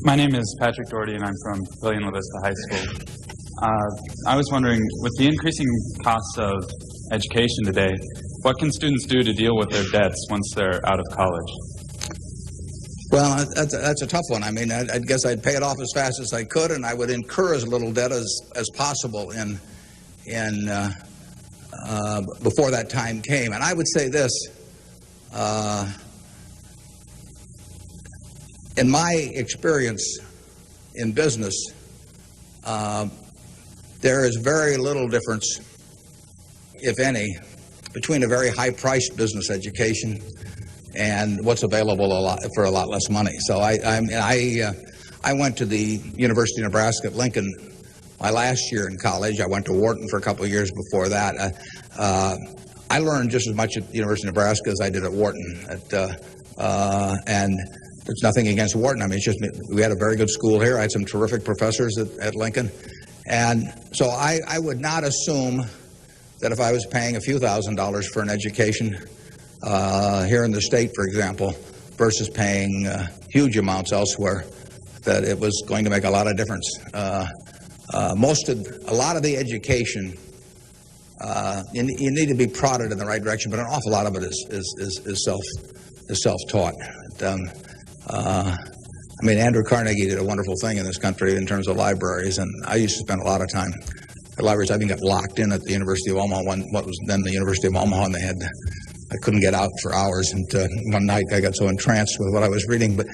My name is Patrick Doherty, and I'm from William La Vista High School. I was wondering, with the increasing costs of education today, what can students do to deal with their debts once they're out of college? Well, that's a tough one. I mean, I guess I'd pay it off as fast as I could, and I would incur as little debt as possible before that time came. And I would say this, in my experience in business, there is very little difference, if any, between a very high-priced business education and what's available for a lot less money. So I went to the University of Nebraska at Lincoln my last year in college. I went to Wharton for a couple of years before that. I learned just as much at the University of Nebraska as I did at Wharton. And there's nothing against Wharton. I mean, it's just we had a very good school here. I had some terrific professors at Lincoln. And so I would not assume that if I was paying a few $1,000s for an education here in the state, for example, versus paying huge amounts elsewhere, that it was going to make a lot of difference. A lot of the education, you need to be prodded in the right direction, but an awful lot of it is self-taught. I mean, Andrew Carnegie did a wonderful thing in this country in terms of libraries, and I used to spend a lot of time at libraries. I even got locked in at the University of Omaha, what was then the University of Omaha, and I couldn't get out for hours. And one night I got so entranced with what I was reading. But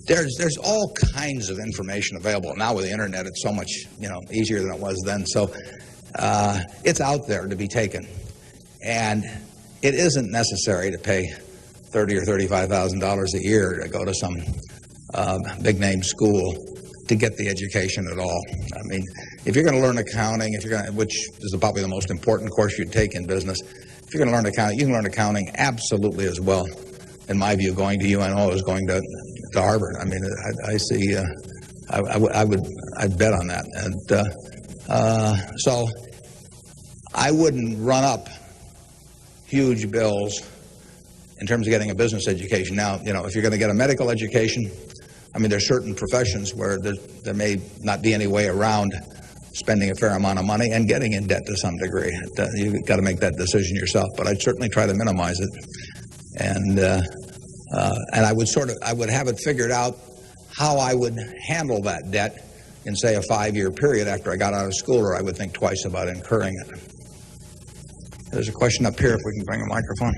there's all kinds of information available now with the internet. It's so much easier than it was then. So it's out there to be taken, and it isn't necessary to pay $30,000 or $35,000 a year to go to some big name school to get the education at all. I mean, if you're going to learn accounting, which is probably the most important course you'd take in business, if you're going to learn accounting, you can learn accounting absolutely as well, in my view, going to UNO as going to Harvard. I mean, I see. I'd bet on that, and so I wouldn't run up huge bills in terms of getting a business education. Now, if you're going to get a medical education, I mean, there's certain professions where there may not be any way around spending a fair amount of money and getting in debt to some degree. You've got to make that decision yourself, but I'd certainly try to minimize it. And I would have it figured out how I would handle that debt in, say, a 5-year period after I got out of school, or I would think twice about incurring it. There's a question up here, if we can bring a microphone.